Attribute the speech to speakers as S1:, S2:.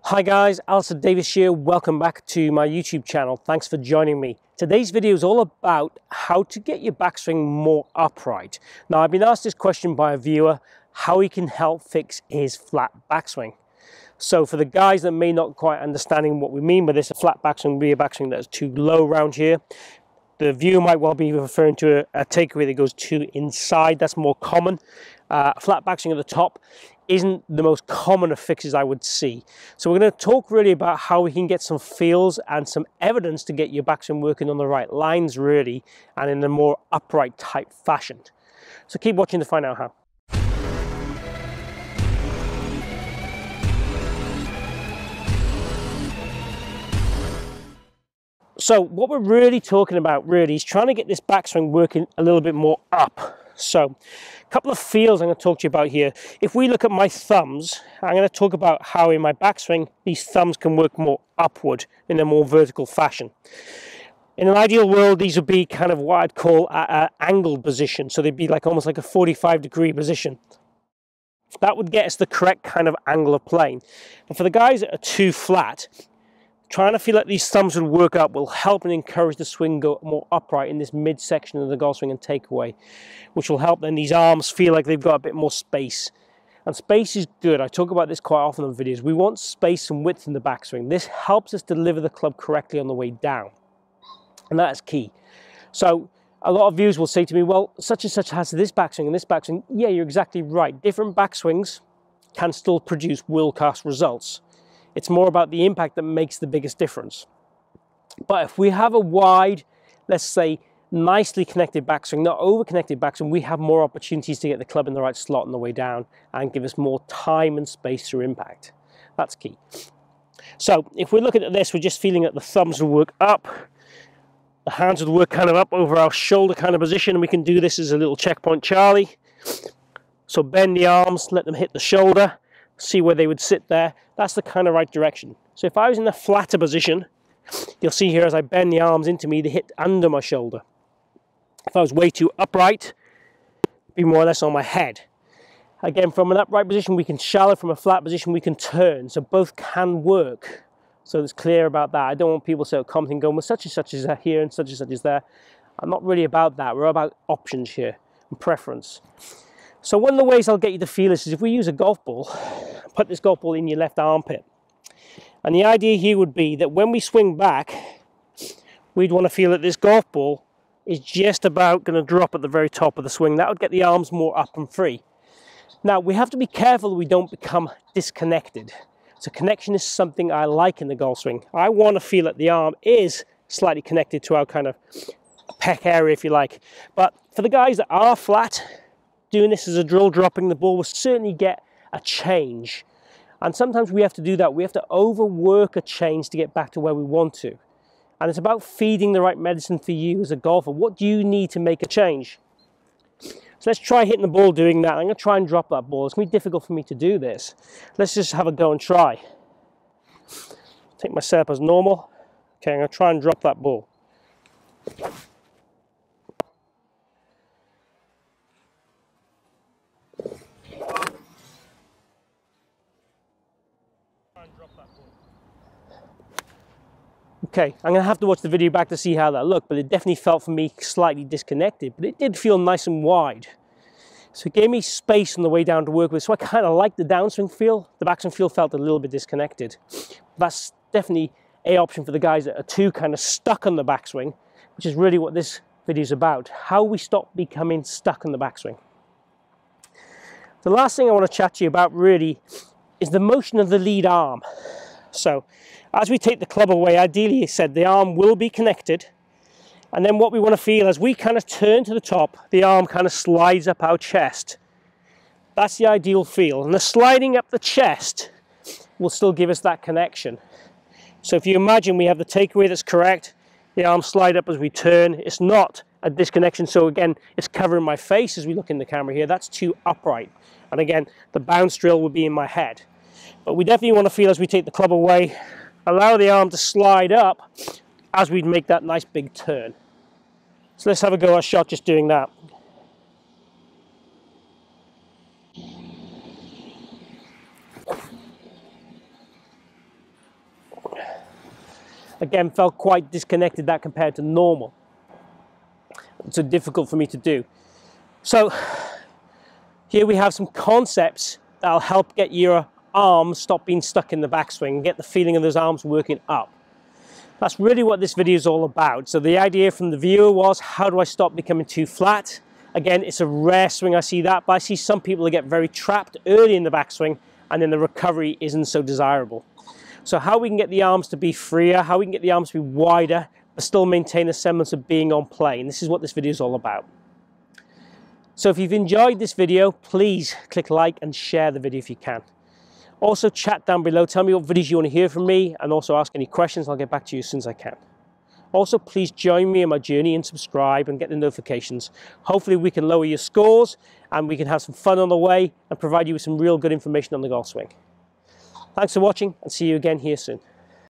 S1: Hi guys, Alistair Davies here. Welcome back to my YouTube channel. Thanks for joining me. Today's video is all about how to get your backswing more upright. Now, I've been asked this question by a viewer, how he can help fix his flat backswing. So for the guys that may not quite understanding what we mean by this, a flat backswing would be a backswing that's too low around here. The viewer might well be referring to a takeaway that goes too inside. That's more common. Flat backswing at the top isn't the most common of fixes I would see. So we're going to talk really about how we can get some feels and some evidence to get your backswing working on the right lines really, and in a more upright type fashion. So keep watching to find out how. So what we're really talking about really is trying to get this backswing working a little bit more up. So a couple of feels I'm going to talk to you about here. If we look at my thumbs, I'm going to talk about how in my backswing these thumbs can work more upward in a more vertical fashion. In an ideal world, these would be kind of what I'd call an angled position. So they'd be like almost like a 45-degree position. That would get us the correct kind of angle of playing. But for the guys that are too flat, trying to feel like these thumbs would work up will help and encourage the swing go more upright in this midsection of the golf swing and takeaway, which will help then these arms feel like they've got a bit more space. And space is good. I talk about this quite often on videos. We want space and width in the backswing. This helps us deliver the club correctly on the way down. And that is key. So a lot of viewers will say to me, well, such and such has this backswing and this backswing. Yeah, you're exactly right. Different backswings can still produce world-class results. It's more about the impact that makes the biggest difference. But if we have a wide, let's say, nicely connected backswing, not over-connected backswing, we have more opportunities to get the club in the right slot on the way down and give us more time and space through impact. That's key. So if we're looking at this, we're just feeling that the thumbs will work up, the hands would work kind of up over our shoulder kind of position, and we can do this as a little checkpoint Charlie. So bend the arms, let them hit the shoulder, see where they would sit there. That's the kind of right direction. So if I was in a flatter position, you'll see here as I bend the arms into me, they hit under my shoulder. If I was way too upright, it'd be more or less on my head. Again, from an upright position, we can shallow. From a flat position, we can turn. So both can work. So it's clear about that. I don't want people to commenting going, well, such and such is here and such is there. I'm not really about that. We're about options here and preference. So one of the ways I'll get you to feel this is if we use a golf ball, put this golf ball in your left armpit. And the idea here would be that when we swing back, we'd want to feel that this golf ball is just about going to drop at the very top of the swing. That would get the arms more up and free. Now, we have to be careful that we don't become disconnected. So connection is something I like in the golf swing. I want to feel that the arm is slightly connected to our kind of pec area, if you like. But for the guys that are flat, doing this as a drill, dropping the ball will certainly get a change. And sometimes we have to do that. We have to overwork a change to get back to where we want to. And it's about feeding the right medicine for you as a golfer. What do you need to make a change? So let's try hitting the ball doing that. I'm going to try and drop that ball. It's going to be difficult for me to do this. Let's just have a go and try. Take my setup as normal. Okay, I'm going to try and drop that ball. Okay, I'm going to have to watch the video back to see how that looked, but it definitely felt for me slightly disconnected, but it did feel nice and wide. So it gave me space on the way down to work with, so I kind of liked the downswing feel. The backswing feel felt a little bit disconnected. That's definitely an option for the guys that are too kind of stuck on the backswing, which is really what this video is about, how we stop becoming stuck on the backswing. The last thing I want to chat to you about really is the motion of the lead arm. So as we take the club away, ideally I said the arm will be connected, and then what we want to feel as we kind of turn to the top, the arm kind of slides up our chest. That's the ideal feel, and the sliding up the chest will still give us that connection. So if you imagine we have the takeaway that's correct, the arms slide up as we turn. It's not a disconnection, so again it's covering my face as we look in the camera here. That's too upright, and again the bounce drill will be in my head. But we definitely want to feel as we take the club away, allow the arm to slide up as we make that nice big turn. So let's have a go at a shot just doing that. Again, felt quite disconnected that compared to normal. So difficult for me to do. So here we have some concepts that'll help get your arms stop being stuck in the backswing and get the feeling of those arms working up. That's really what this video is all about. So the idea from the viewer was, how do I stop becoming too flat? Again, it's a rare swing I see that, but I see some people that get very trapped early in the backswing and then the recovery isn't so desirable. So how we can get the arms to be freer, how we can get the arms to be wider, but still maintain a semblance of being on play. And this is what this video is all about. So if you've enjoyed this video, please click like and share the video if you can. Also chat down below, tell me what videos you want to hear from me, and also ask any questions. I'll get back to you as soon as I can. Also, please join me in my journey and subscribe and get the notifications. Hopefully we can lower your scores and we can have some fun on the way and provide you with some real good information on the golf swing. Thanks for watching, and see you again here soon.